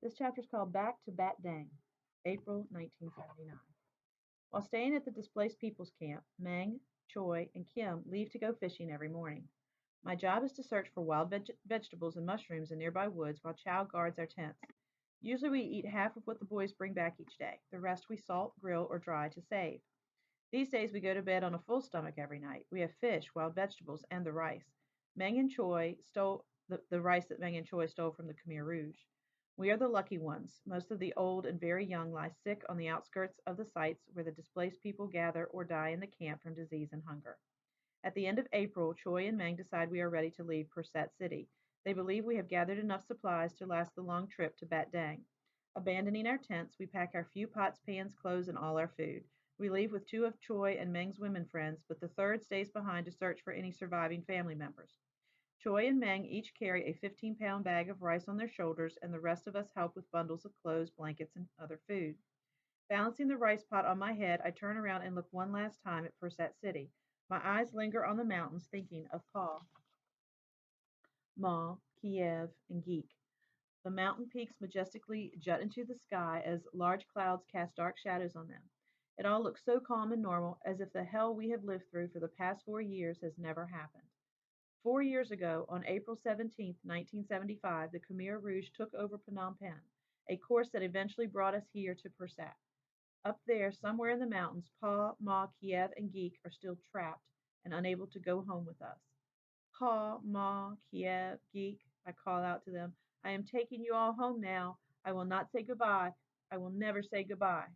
This chapter is called Back to Bat Deng, April 1979. While staying at the displaced peoples camp, Meng, Choi, and Kim leave to go fishing every morning. My job is to search for wild vegetables and mushrooms in nearby woods while Chow guards our tents. Usually we eat half of what the boys bring back each day. The rest we salt, grill, or dry to save. These days we go to bed on a full stomach every night. We have fish, wild vegetables, and the rice. Meng and Choi stole the rice that Meng and Choi stole from the Khmer Rouge. We are the lucky ones. Most of the old and very young lie sick on the outskirts of the sites where the displaced people gather or die in the camp from disease and hunger. At the end of April, Choi and Meng decide we are ready to leave Perset City. They believe we have gathered enough supplies to last the long trip to Bat Dang. Abandoning our tents, we pack our few pots, pans, clothes, and all our food. We leave with two of Choi and Meng's women friends, but the third stays behind to search for any surviving family members. Choi and Meng each carry a 15-pound bag of rice on their shoulders, and the rest of us help with bundles of clothes, blankets, and other food. Balancing the rice pot on my head, I turn around and look one last time at Perset City. My eyes linger on the mountains, thinking of Paul, Ma, Kiev, and Geek. The mountain peaks majestically jut into the sky as large clouds cast dark shadows on them. It all looks so calm and normal, as if the hell we have lived through for the past 4 years has never happened. 4 years ago, on April 17th, 1975, the Khmer Rouge took over Phnom Penh, a course that eventually brought us here to Persat. Up there, somewhere in the mountains, Pa, Ma, Kiev, and Geek are still trapped and unable to go home with us. Pa, Ma, Kiev, Geek, I call out to them, I am taking you all home now. I will not say goodbye. I will never say goodbye.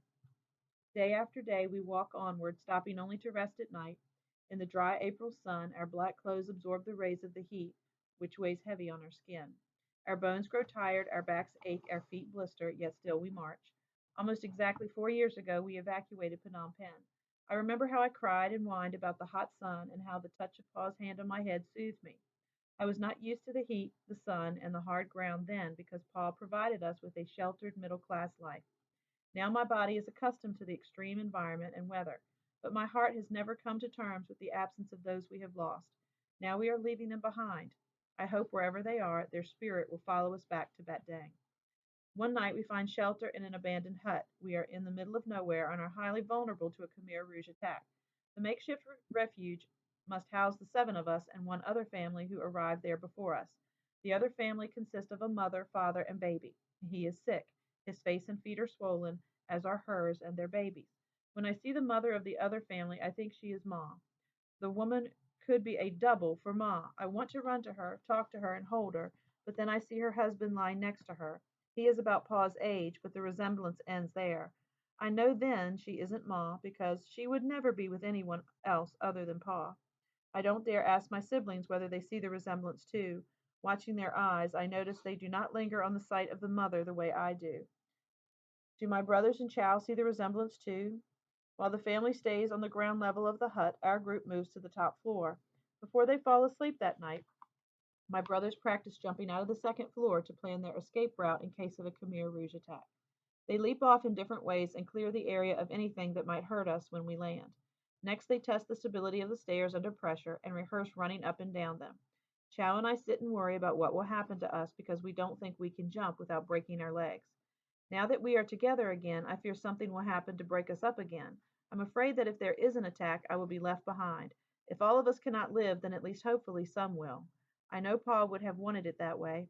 Day after day we walk onward, stopping only to rest at night. In the dry April sun, our black clothes absorb the rays of the heat, which weighs heavy on our skin. Our bones grow tired, our backs ache, our feet blister, yet still we march. Almost exactly 4 years ago, we evacuated Phnom Penh. I remember how I cried and whined about the hot sun and how the touch of Pa's hand on my head soothed me. I was not used to the heat, the sun, and the hard ground then because Pa provided us with a sheltered middle class life. Now my body is accustomed to the extreme environment and weather, but my heart has never come to terms with the absence of those we have lost. Now we are leaving them behind. I hope wherever they are, their spirit will follow us back to Batdang. One night we find shelter in an abandoned hut. We are in the middle of nowhere and are highly vulnerable to a Khmer Rouge attack. The makeshift refuge must house the seven of us and one other family who arrived there before us. The other family consists of a mother, father, and baby. He is sick. His face and feet are swollen, as are hers and their babies. When I see the mother of the other family, I think she is Ma. The woman could be a double for Ma. I want to run to her, talk to her, and hold her, but then I see her husband lying next to her. He is about Pa's age, but the resemblance ends there. I know then she isn't Ma because she would never be with anyone else other than Pa. I don't dare ask my siblings whether they see the resemblance too. Watching their eyes, I notice they do not linger on the sight of the mother the way I do. Do my brothers and Chow see the resemblance too? While the family stays on the ground level of the hut, our group moves to the top floor. Before they fall asleep that night, my brothers practice jumping out of the second floor to plan their escape route in case of a Khmer Rouge attack. They leap off in different ways and clear the area of anything that might hurt us when we land. Next, they test the stability of the stairs under pressure and rehearse running up and down them. Chow and I sit and worry about what will happen to us because we don't think we can jump without breaking our legs. Now that we are together again, I fear something will happen to break us up again. I'm afraid that if there is an attack, I will be left behind. If all of us cannot live, then at least hopefully some will. I know Pa would have wanted it that way.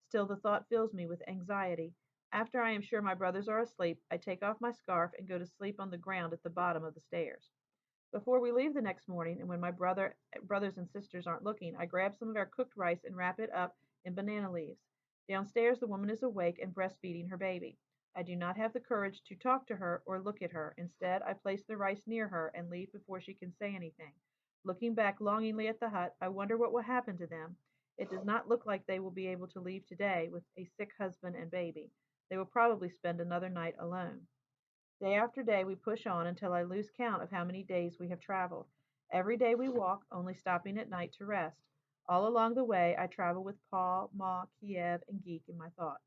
Still, the thought fills me with anxiety. After I am sure my brothers are asleep, I take off my scarf and go to sleep on the ground at the bottom of the stairs. Before we leave the next morning, and when my brothers and sisters aren't looking, I grab some of our cooked rice and wrap it up in banana leaves. Downstairs, the woman is awake and breastfeeding her baby. I do not have the courage to talk to her or look at her. Instead, I place the rice near her and leave before she can say anything. Looking back longingly at the hut, I wonder what will happen to them. It does not look like they will be able to leave today with a sick husband and baby. They will probably spend another night alone. Day after day we push on until I lose count of how many days we have traveled. Every day we walk, only stopping at night to rest. All along the way I travel with Pa, Ma, Kiev, and Geek in my thoughts.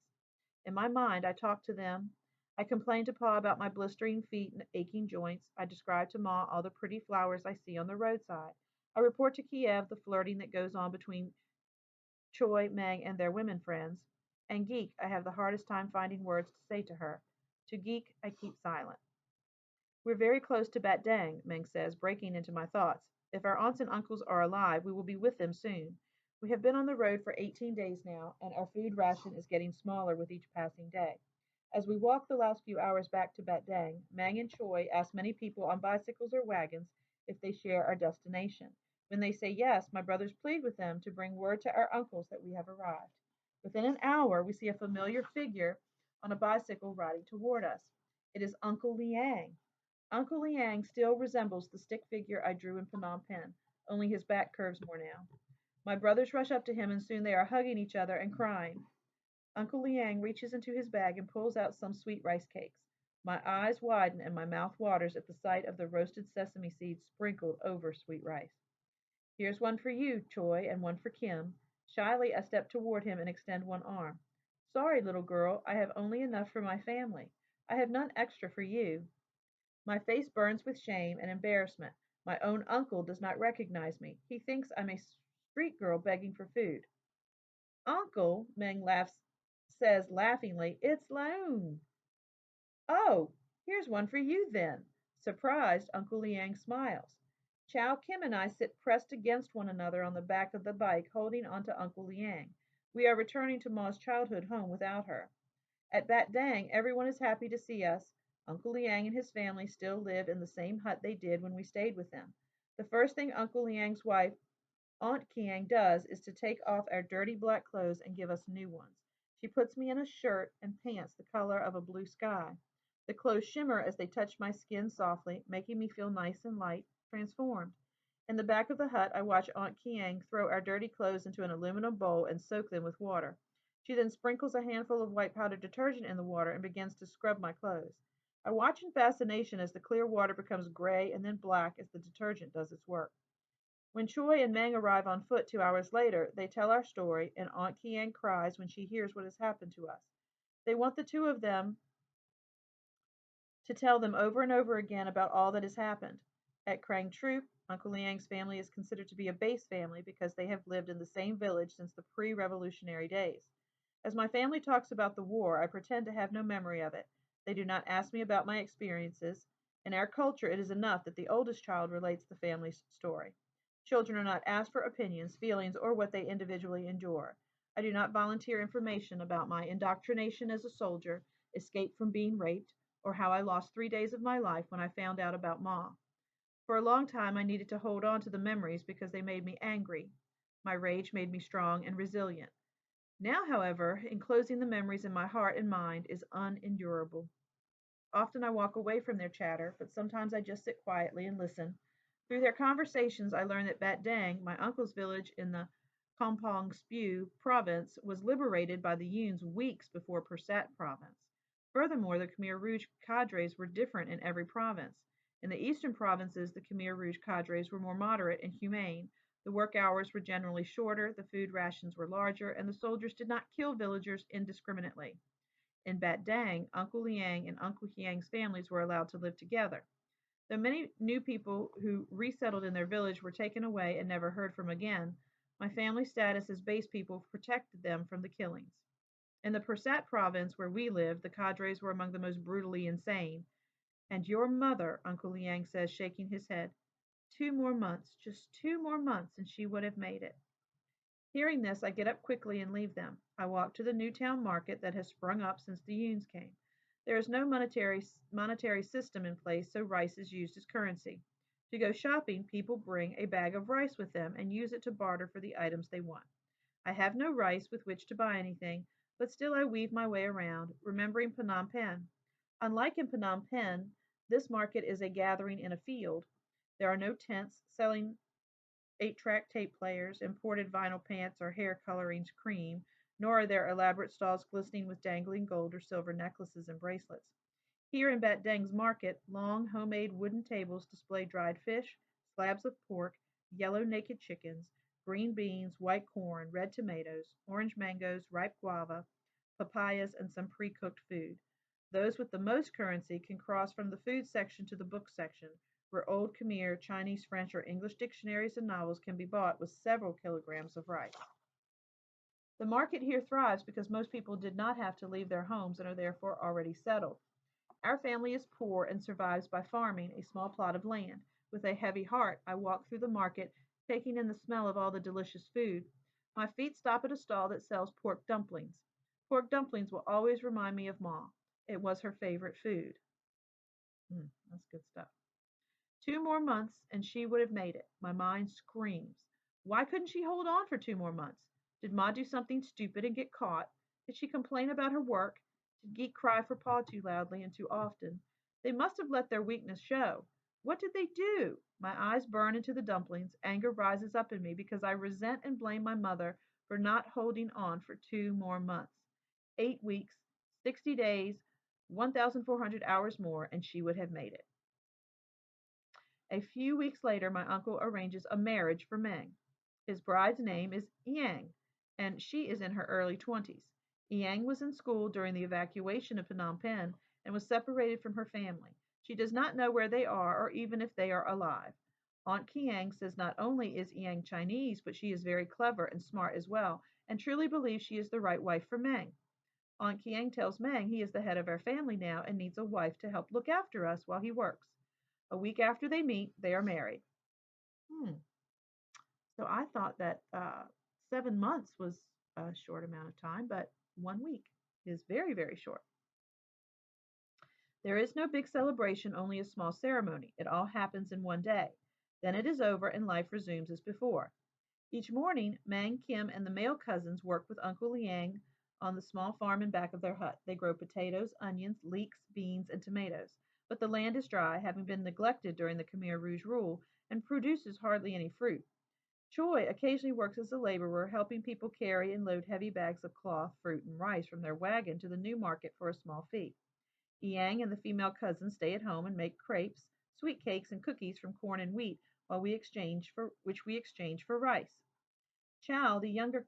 In my mind I talk to them. I complain to Pa about my blistering feet and aching joints. I describe to Ma all the pretty flowers I see on the roadside. I report to Kiev the flirting that goes on between Choi, Meng, and their women friends. And geek, I have the hardest time finding words to say to her. To geek, I keep silent. We're very close to Bat Dang, Meng says, breaking into my thoughts. If our aunts and uncles are alive, we will be with them soon. We have been on the road for 18 days now, and our food ration is getting smaller with each passing day. As we walk the last few hours back to Bat Dang, Mang and Choi ask many people on bicycles or wagons if they share our destination. When they say yes, my brothers plead with them to bring word to our uncles that we have arrived. Within an hour, we see a familiar figure on a bicycle riding toward us. It is Uncle Liang. Uncle Liang still resembles the stick figure I drew in Phnom Penh, only his back curves more now. My brothers rush up to him, and soon they are hugging each other and crying. Uncle Liang reaches into his bag and pulls out some sweet rice cakes. My eyes widen and my mouth waters at the sight of the roasted sesame seeds sprinkled over sweet rice. Here's one for you, Choi, and one for Kim. Shyly, I step toward him and extend one arm. Sorry, little girl, I have only enough for my family. I have none extra for you. My face burns with shame and embarrassment. My own uncle does not recognize me. He thinks I'm a street girl begging for food. Uncle, Meng says laughingly, it's Loung. Oh, here's one for you then. Surprised, Uncle Liang smiles. Chow Kim and I sit pressed against one another on the back of the bike, holding onto Uncle Liang. We are returning to Ma's childhood home without her. At Bat Dang, everyone is happy to see us. Uncle Liang and his family still live in the same hut they did when we stayed with them. The first thing Uncle Liang's wife, Aunt Kiang, does is to take off our dirty black clothes and give us new ones. She puts me in a shirt and pants the color of a blue sky. The clothes shimmer as they touch my skin softly, making me feel nice and light, transformed. In the back of the hut, I watch Aunt Kiang throw our dirty clothes into an aluminum bowl and soak them with water. She then sprinkles a handful of white powdered detergent in the water and begins to scrub my clothes. I watch in fascination as the clear water becomes gray and then black as the detergent does its work. When Choi and Meng arrive on foot 2 hours later, they tell our story, and Aunt Kiang cries when she hears what has happened to us. They want the two of them to tell them over and over again about all that has happened. At Krang Troop, Uncle Liang's family is considered to be a base family because they have lived in the same village since the pre revolutionary days. As my family talks about the war, I pretend to have no memory of it. They do not ask me about my experiences. In our culture, it is enough that the oldest child relates the family's story. Children are not asked for opinions, feelings, or what they individually endure. I do not volunteer information about my indoctrination as a soldier, escape from being raped, or how I lost 3 days of my life when I found out about Ma. For a long time, I needed to hold on to the memories because they made me angry. My rage made me strong and resilient. Now, however, enclosing the memories in my heart and mind is unendurable. Often I walk away from their chatter, but sometimes I just sit quietly and listen. Through their conversations, I learn that Bat Dang, my uncle's village in the Kampong Speu province, was liberated by the Yuns weeks before Pursat province. Furthermore, the Khmer Rouge cadres were different in every province. In the eastern provinces, the Khmer Rouge cadres were more moderate and humane. The work hours were generally shorter, the food rations were larger, and the soldiers did not kill villagers indiscriminately. In Bat Dang, Uncle Liang and Uncle Hiang's families were allowed to live together. Though many new people who resettled in their village were taken away and never heard from again, my family's status as base people protected them from the killings. In the Pursat province where we lived, the cadres were among the most brutally insane. And your mother, Uncle Liang says, shaking his head. 2 more months, just 2 more months, and she would have made it. Hearing this, I get up quickly and leave them. I walk to the new town market that has sprung up since the Yuns came. There is no monetary system in place, so rice is used as currency. To go shopping, people bring a bag of rice with them and use it to barter for the items they want. I have no rice with which to buy anything, but still I weave my way around, remembering Phnom Penh. Unlike in Phnom Penh, this market is a gathering in a field. There are no tents selling 8-track tape players, imported vinyl pants, or hair coloring cream, nor are there elaborate stalls glistening with dangling gold or silver necklaces and bracelets. Here in Bat Deng's market, long homemade wooden tables display dried fish, slabs of pork, yellow naked chickens, green beans, white corn, red tomatoes, orange mangoes, ripe guava, papayas, and some pre cooked food. Those with the most currency can cross from the food section to the book section, where old Khmer, Chinese, French, or English dictionaries and novels can be bought with several kilograms of rice. The market here thrives because most people did not have to leave their homes and are therefore already settled. Our family is poor and survives by farming a small plot of land. With a heavy heart, I walk through the market, taking in the smell of all the delicious food. My feet stop at a stall that sells pork dumplings. Pork dumplings will always remind me of Ma. It was her favorite food. That's good stuff. 2 more months and she would have made it. My mind screams. Why couldn't she hold on for 2 more months? Did Ma do something stupid and get caught? Did she complain about her work? Did Geek cry for Pa too loudly and too often? They must have let their weakness show. What did they do? My eyes burn into the dumplings. Anger rises up in me because I resent and blame my mother for not holding on for 2 more months. 8 weeks, 60 days, 1,400 hours more, and she would have made it. A few weeks later, my uncle arranges a marriage for Meng. His bride's name is Yang, and she is in her early 20s. Yang was in school during the evacuation of Phnom Penh and was separated from her family. She does not know where they are or even if they are alive. Aunt Kiang says not only is Yang Chinese, but she is very clever and smart as well, and truly believes she is the right wife for Meng. Aunt Kiang tells Meng he is the head of our family now and needs a wife to help look after us while he works. A week after they meet, they are married. Hmm. So I thought that 7 months was a short amount of time, but 1 week is very, very short. There is no big celebration, only a small ceremony. It all happens in one day. Then it is over and life resumes as before. Each morning, Mang, Kim, and the male cousins work with Uncle Liang on the small farm in back of their hut. They grow potatoes, onions, leeks, beans, and tomatoes. But the land is dry, having been neglected during the Khmer Rouge rule, and produces hardly any fruit. Choi occasionally works as a laborer, helping people carry and load heavy bags of cloth, fruit, and rice from their wagon to the new market for a small fee. Yang and the female cousin stay at home and make crepes, sweet cakes, and cookies from corn and wheat, which we exchange for rice. Chow, the younger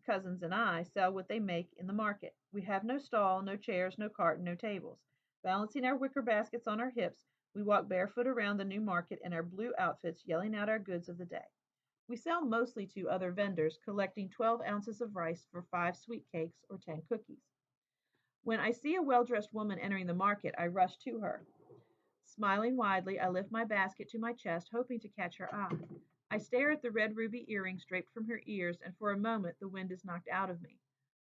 cousins, and I sell what they make in the market. We have no stall, no chairs, no cart, and no tables. Balancing our wicker baskets on our hips, we walk barefoot around the new market in our blue outfits, yelling out our goods of the day. We sell mostly to other vendors, collecting 12 ounces of rice for 5 sweet cakes or 10 cookies. When I see a well dressed woman entering the market, I rush to her. Smiling widely, I lift my basket to my chest, hoping to catch her eye. I stare at the red ruby earrings draped from her ears, and for a moment the wind is knocked out of me.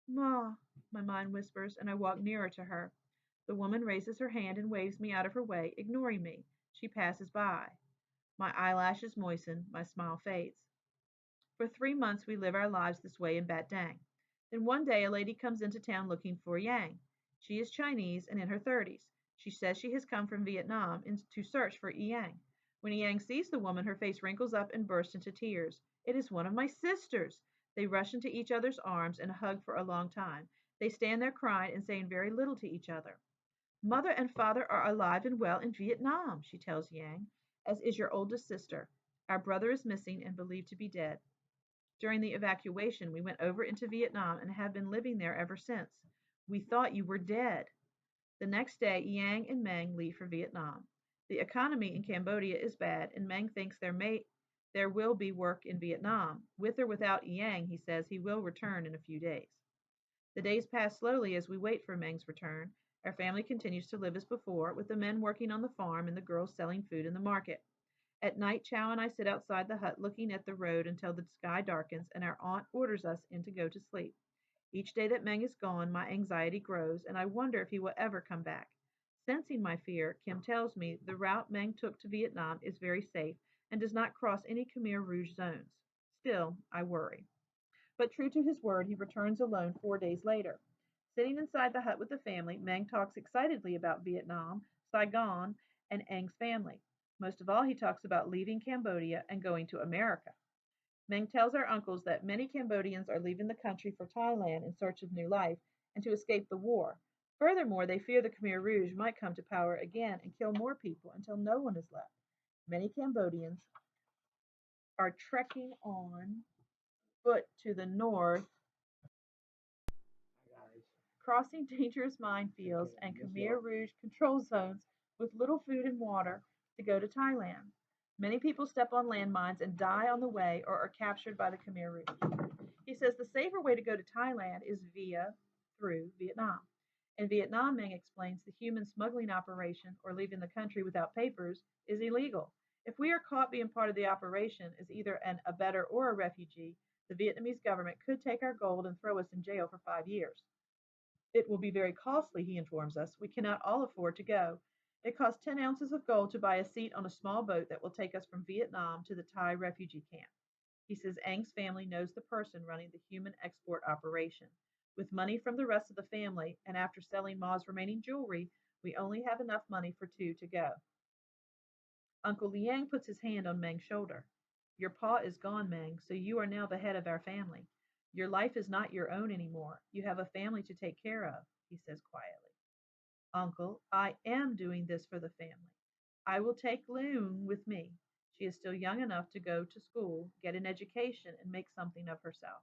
Ma, my mind whispers, and I walk nearer to her. The woman raises her hand and waves me out of her way, ignoring me. She passes by. My eyelashes moisten, my smile fades. For 3 months we live our lives this way in Bat Dang. Then one day a lady comes into town looking for Yang. She is Chinese and in her 30s. She says she has come from Vietnam to search for Yang. When Yang sees the woman, her face wrinkles up and bursts into tears. It is one of my sisters. They rush into each other's arms and hug for a long time. They stand there crying and saying very little to each other. Mother and father are alive and well in Vietnam, she tells Yang, as is your oldest sister. Our brother is missing and believed to be dead. During the evacuation, we went over into Vietnam and have been living there ever since. We thought you were dead. The next day, Yang and Meng leave for Vietnam. The economy in Cambodia is bad, and Meng thinks there will be work in Vietnam. With or without Yang, he says he will return in a few days. The days pass slowly as we wait for Meng's return. Our family continues to live as before, with the men working on the farm and the girls selling food in the market. At night, Chow and I sit outside the hut looking at the road until the sky darkens and our aunt orders us in to go to sleep. Each day that Meng is gone, my anxiety grows, and I wonder if he will ever come back. Sensing my fear, Kim tells me the route Meng took to Vietnam is very safe and does not cross any Khmer Rouge zones. Still, I worry. But true to his word, he returns alone 4 days later. Sitting inside the hut with the family, Meng talks excitedly about Vietnam, Saigon, and Eng's family. Most of all, he talks about leaving Cambodia and going to America. Meng tells our uncles that many Cambodians are leaving the country for Thailand in search of new life and to escape the war. Furthermore, they fear the Khmer Rouge might come to power again and kill more people until no one is left. Many Cambodians are trekking on foot to the north, crossing dangerous minefields and Khmer Rouge control zones with little food and water to go to Thailand. Many people step on landmines and die on the way or are captured by the Khmer Rouge. He says the safer way to go to Thailand is via through Vietnam. In Vietnam, Meng explains the human smuggling operation or leaving the country without papers is illegal. If we are caught being part of the operation as either an abettor or a refugee, the Vietnamese government could take our gold and throw us in jail for 5 years. It will be very costly, he informs us. We cannot all afford to go. It costs 10 ounces of gold to buy a seat on a small boat that will take us from Vietnam to the Thai refugee camp. He says Ang's family knows the person running the human export operation. With money from the rest of the family, and after selling Ma's remaining jewelry, we only have enough money for two to go. Uncle Liang puts his hand on Meng's shoulder. Your pa is gone, Meng, so you are now the head of our family. Your life is not your own anymore. You have a family to take care of, he says quietly. Uncle, I am doing this for the family. I will take Loung with me. She is still young enough to go to school, get an education, and make something of herself.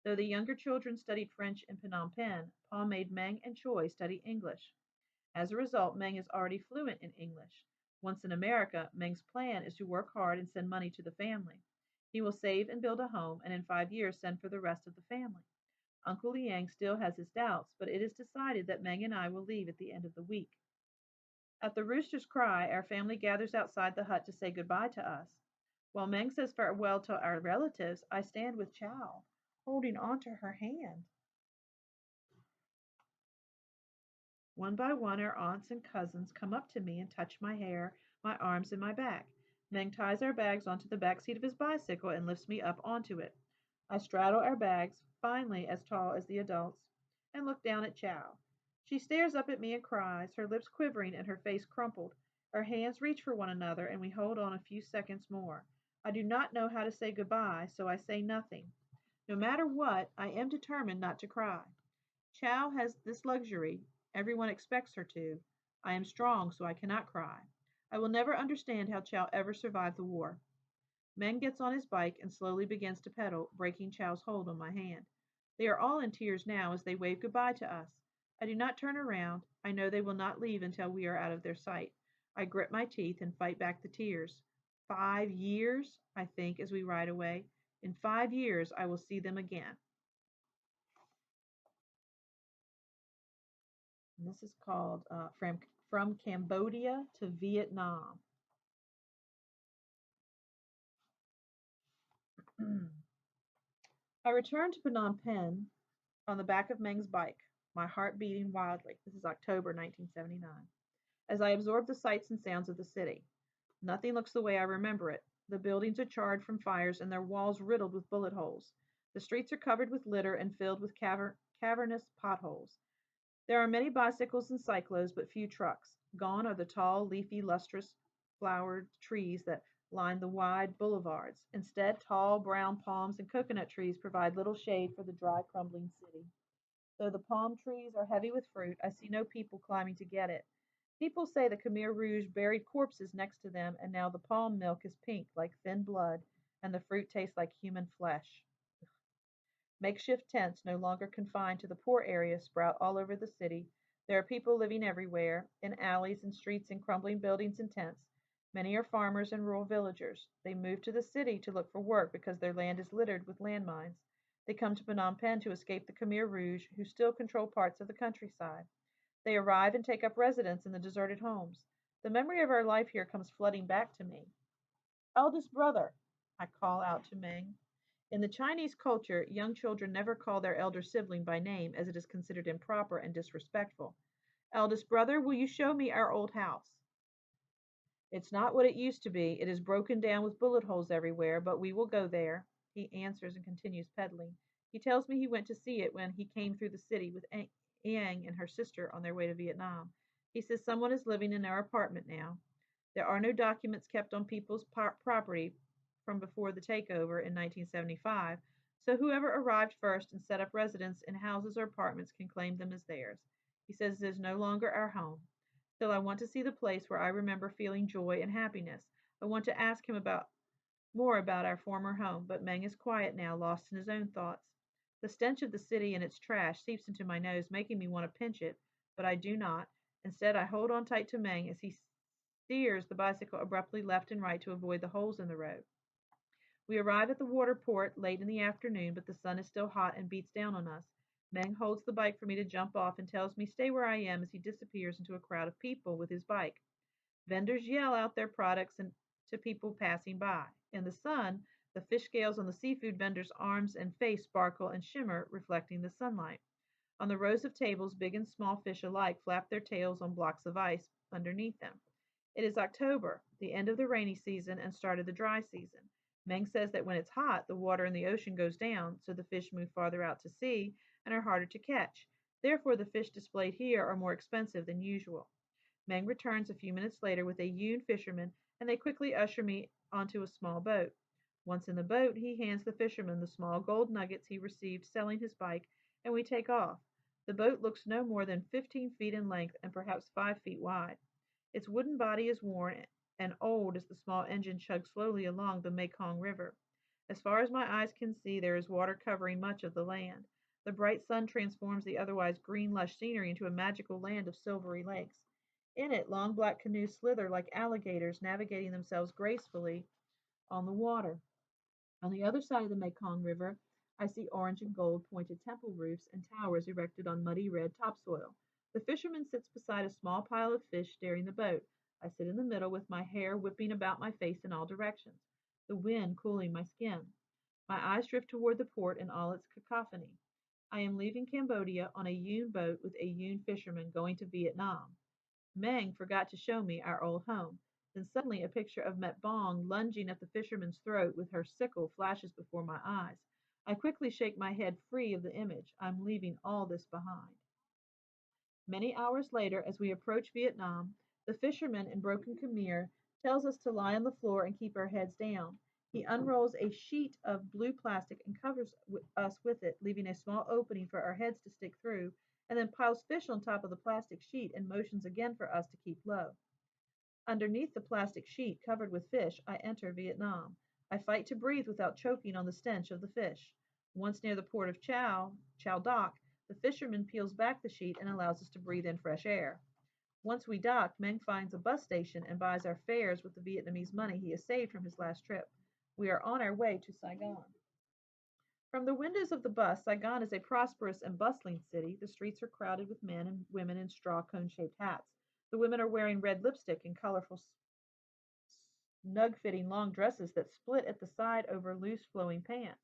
Though the younger children studied French in Phnom Penh, Pa made Meng and Choi study English. As a result, Meng is already fluent in English. Once in America, Meng's plan is to work hard and send money to the family. He will save and build a home, and in 5 years send for the rest of the family. Uncle Liang still has his doubts, but it is decided that Meng and I will leave at the end of the week. At the rooster's cry, our family gathers outside the hut to say goodbye to us. While Meng says farewell to our relatives, I stand with Chow, holding onto her hand. One by one, our aunts and cousins come up to me and touch my hair, my arms, and my back. Meng ties our bags onto the back seat of his bicycle and lifts me up onto it. I straddle our bags, finally as tall as the adults, and look down at Chow. She stares up at me and cries, her lips quivering and her face crumpled. Our hands reach for one another, and we hold on a few seconds more. I do not know how to say goodbye, so I say nothing. No matter what, I am determined not to cry. Chow has this luxury. Everyone expects her to. I am strong, so I cannot cry. I will never understand how Chow ever survived the war. Meng gets on his bike and slowly begins to pedal, breaking Chow's hold on my hand. They are all in tears now as they wave goodbye to us. I do not turn around. I know they will not leave until we are out of their sight. I grit my teeth and fight back the tears. 5 years, I think, as we ride away. In 5 years, I will see them again. And this is called From Cambodia to Vietnam. I returned to Phnom Penh on the back of Meng's bike, my heart beating wildly. This is October 1979. As I absorbed the sights and sounds of the city. Nothing looks the way I remember it. The buildings are charred from fires and their walls riddled with bullet holes. The streets are covered with litter and filled with cavernous potholes. There are many bicycles and cyclos, but few trucks. Gone are the tall, leafy, lustrous, flowered trees that line the wide boulevards. Instead, tall, brown palms and coconut trees provide little shade for the dry, crumbling city. Though the palm trees are heavy with fruit, I see no people climbing to get it. People say the Khmer Rouge buried corpses next to them, and now the palm milk is pink like thin blood, and the fruit tastes like human flesh. Makeshift tents, no longer confined to the poor areas, sprout all over the city. There are people living everywhere, in alleys and streets, in crumbling buildings and tents. Many are farmers and rural villagers. They move to the city to look for work because their land is littered with landmines. They come to Phnom Penh to escape the Khmer Rouge, who still control parts of the countryside. They arrive and take up residence in the deserted homes. The memory of our life here comes flooding back to me. Eldest brother, I call out to Meng. In the Chinese culture, young children never call their elder sibling by name as it is considered improper and disrespectful. Eldest brother, will you show me our old house? It's not what it used to be. It is broken down with bullet holes everywhere, but we will go there. He answers and continues pedaling. He tells me he went to see it when he came through the city with Yang and her sister on their way to Vietnam. He says someone is living in our apartment now. There are no documents kept on people's property from before the takeover in 1975, so whoever arrived first and set up residence in houses or apartments can claim them as theirs. He says it is no longer our home. Still, I want to see the place where I remember feeling joy and happiness. I want to ask him about more about our former home, but Meng is quiet now, lost in his own thoughts. The stench of the city and its trash seeps into my nose, making me want to pinch it, but I do not. Instead, I hold on tight to Meng as he steers the bicycle abruptly left and right to avoid the holes in the road. We arrive at the water port late in the afternoon, but the sun is still hot and beats down on us. Meng holds the bike for me to jump off and tells me stay where I am as he disappears into a crowd of people with his bike. Vendors yell out their products to people passing by. In the sun, the fish scales on the seafood vendors' arms and face sparkle and shimmer, reflecting the sunlight. On the rows of tables, big and small fish alike flap their tails on blocks of ice underneath them. It is October, the end of the rainy season and start of the dry season. Meng says that when it's hot, the water in the ocean goes down, so the fish move farther out to sea and are harder to catch. Therefore, the fish displayed here are more expensive than usual. Meng returns a few minutes later with a Yun fisherman, and they quickly usher me onto a small boat. Once in the boat, he hands the fisherman the small gold nuggets he received selling his bike, and we take off. The boat looks no more than 15 feet in length and perhaps 5 feet wide. Its wooden body is worn and old as the small engine chugs slowly along the Mekong River. As far as my eyes can see, there is water covering much of the land. The bright sun transforms the otherwise green, lush scenery into a magical land of silvery lakes. In it, long black canoes slither like alligators, navigating themselves gracefully on the water. On the other side of the Mekong River, I see orange and gold pointed temple roofs and towers erected on muddy red topsoil. The fisherman sits beside a small pile of fish steering the boat. I sit in the middle with my hair whipping about my face in all directions, the wind cooling my skin. My eyes drift toward the port in all its cacophony. I am leaving Cambodia on a Yun boat with a Yun fisherman going to Vietnam. Meng forgot to show me our old home. Then suddenly a picture of Met Bong lunging at the fisherman's throat with her sickle flashes before my eyes. I quickly shake my head free of the image. I'm leaving all this behind. Many hours later, as we approach Vietnam, the fisherman in broken Khmer tells us to lie on the floor and keep our heads down. He unrolls a sheet of blue plastic and covers us with it, leaving a small opening for our heads to stick through, and then piles fish on top of the plastic sheet and motions again for us to keep low. Underneath the plastic sheet covered with fish, I enter Vietnam. I fight to breathe without choking on the stench of the fish. Once near the port of Chow Dock, the fisherman peels back the sheet and allows us to breathe in fresh air. Once we dock, Meng finds a bus station and buys our fares with the Vietnamese money he has saved from his last trip. We are on our way to Saigon. From the windows of the bus, Saigon is a prosperous and bustling city. The streets are crowded with men and women in straw cone shaped hats. The women are wearing red lipstick and colorful, snug fitting long dresses that split at the side over loose flowing pants.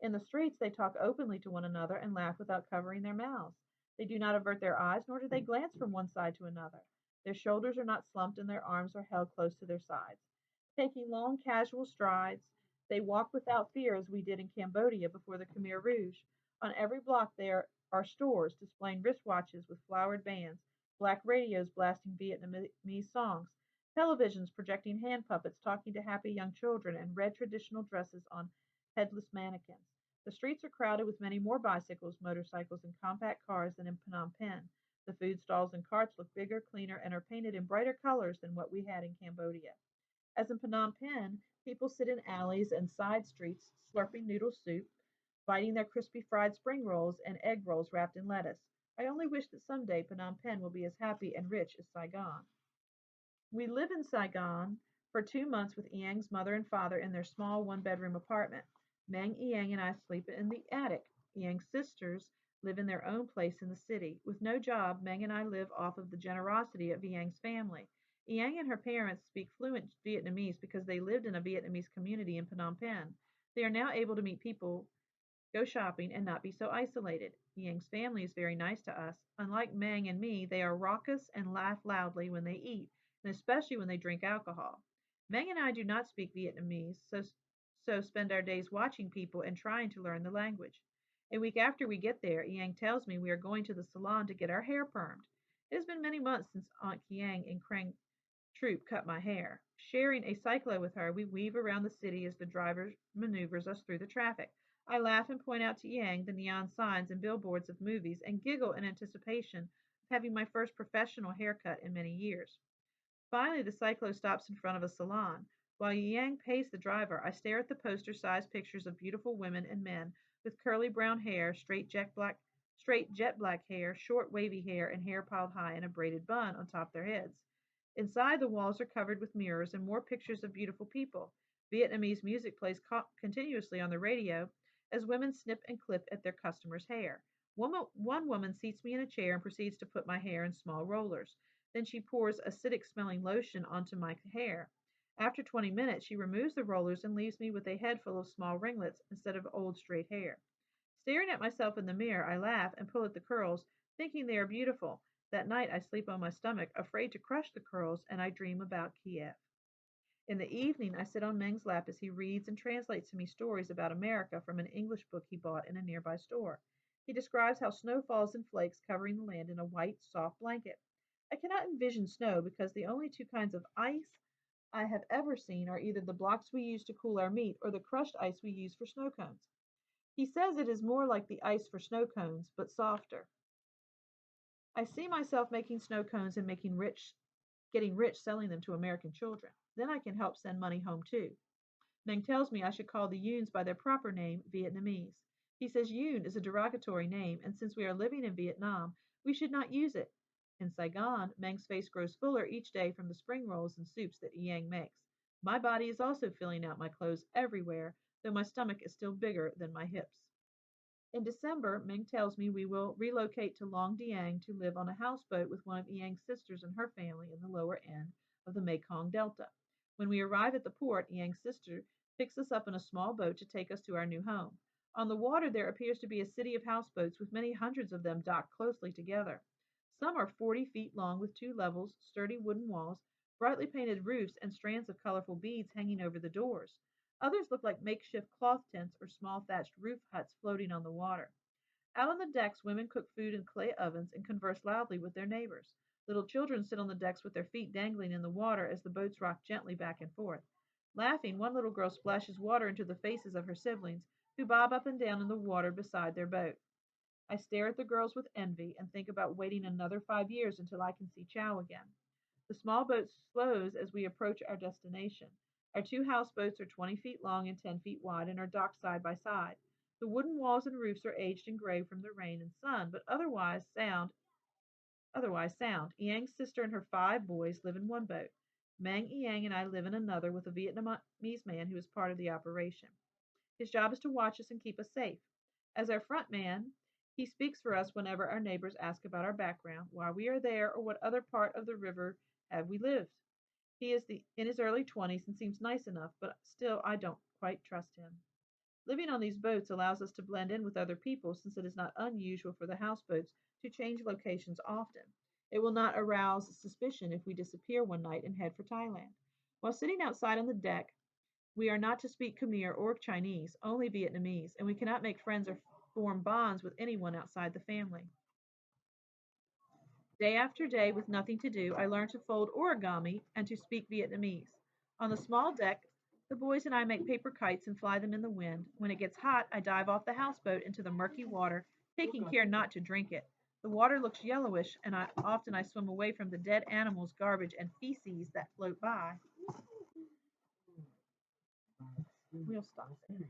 In the streets, they talk openly to one another and laugh without covering their mouths. They do not avert their eyes, nor do they glance from one side to another. Their shoulders are not slumped and their arms are held close to their sides. Taking long, casual strides, they walk without fear as we did in Cambodia before the Khmer Rouge. On every block there are stores displaying wristwatches with flowered bands, black radios blasting Vietnamese songs, televisions projecting hand puppets talking to happy young children, and red traditional dresses on headless mannequins. The streets are crowded with many more bicycles, motorcycles, and compact cars than in Phnom Penh. The food stalls and carts look bigger, cleaner, and are painted in brighter colors than what we had in Cambodia. As in Phnom Penh, people sit in alleys and side streets, slurping noodle soup, biting their crispy fried spring rolls and egg rolls wrapped in lettuce. I only wish that someday Phnom Penh will be as happy and rich as Saigon. We live in Saigon for 2 months with Iang's mother and father in their small one-bedroom apartment. Meng, Iang, and I sleep in the attic. Iang's sisters live in their own place in the city. With no job, Meng and I live off of the generosity of Iang's family. Iang and her parents speak fluent Vietnamese because they lived in a Vietnamese community in Phnom Penh. They are now able to meet people, go shopping, and not be so isolated. Yang's family is very nice to us. Unlike Meng and me, they are raucous and laugh loudly when they eat, and especially when they drink alcohol. Meng and I do not speak Vietnamese, so spend our days watching people and trying to learn the language. A week after we get there, Yang tells me we are going to the salon to get our hair permed. It has been many months since Aunt Kiang and Krang Troop cut my hair. Sharing a cyclo with her, we weave around the city as the driver maneuvers us through the traffic. I laugh and point out to Yang the neon signs and billboards of movies and giggle in anticipation of having my first professional haircut in many years. Finally, the cyclo stops in front of a salon. While Yang pays the driver, I stare at the poster-sized pictures of beautiful women and men with curly brown hair, straight jet black hair, short wavy hair, and hair piled high in a braided bun on top of their heads. Inside, the walls are covered with mirrors and more pictures of beautiful people. Vietnamese music plays continuously on the radio as women snip and clip at their customers' hair. One woman seats me in a chair and proceeds to put my hair in small rollers. Then she pours acidic smelling lotion onto my hair. After 20 minutes, she removes the rollers and leaves me with a head full of small ringlets instead of old straight hair. Staring at myself in the mirror, I laugh and pull at the curls, thinking they are beautiful. That night, I sleep on my stomach, afraid to crush the curls, and I dream about Kiev. In the evening, I sit on Meng's lap as he reads and translates to me stories about America from an English book he bought in a nearby store. He describes how snow falls in flakes covering the land in a white, soft blanket. I cannot envision snow because the only two kinds of ice I have ever seen are either the blocks we use to cool our meat or the crushed ice we use for snow cones. He says it is more like the ice for snow cones, but softer. I see myself making snow cones and getting rich selling them to American children. Then I can help send money home too. Meng tells me I should call the Yuns by their proper name, Vietnamese. He says Yun is a derogatory name, and since we are living in Vietnam, we should not use it. In Saigon, Meng's face grows fuller each day from the spring rolls and soups that Yang makes. My body is also filling out my clothes everywhere, though my stomach is still bigger than my hips. In December, Ming tells me we will relocate to Long Diang to live on a houseboat with one of Yang's sisters and her family in the lower end of the Mekong Delta. When we arrive at the port, Yang's sister picks us up in a small boat to take us to our new home. On the water, there appears to be a city of houseboats with many hundreds of them docked closely together. Some are 40 feet long with two levels, sturdy wooden walls, brightly painted roofs, and strands of colorful beads hanging over the doors. Others look like makeshift cloth tents or small thatched roof huts floating on the water. Out on the decks, women cook food in clay ovens and converse loudly with their neighbors. Little children sit on the decks with their feet dangling in the water as the boats rock gently back and forth. Laughing, one little girl splashes water into the faces of her siblings, who bob up and down in the water beside their boat. I stare at the girls with envy and think about waiting another 5 years until I can see Chow again. The small boat slows as we approach our destination. Our two houseboats are 20 feet long and 10 feet wide and are docked side by side. The wooden walls and roofs are aged and gray from the rain and sun, but otherwise sound. Yang's sister and her 5 boys live in one boat. Meng Yang and I live in another with a Vietnamese man who is part of the operation. His job is to watch us and keep us safe. As our front man, he speaks for us whenever our neighbors ask about our background, why we are there, or what other part of the river have we lived. He is in his early 20s and seems nice enough, but still I don't quite trust him. Living on these boats allows us to blend in with other people since it is not unusual for the houseboats to change locations often. It will not arouse suspicion if we disappear one night and head for Thailand. While sitting outside on the deck, we are not to speak Khmer or Chinese, only Vietnamese, and we cannot make friends or form bonds with anyone outside the family. Day after day, with nothing to do, I learn to fold origami and to speak Vietnamese. On the small deck, the boys and I make paper kites and fly them in the wind. When it gets hot, I dive off the houseboat into the murky water, taking care not to drink it. The water looks yellowish, and I swim away from the dead animals, garbage, and feces that float by. We'll stop there.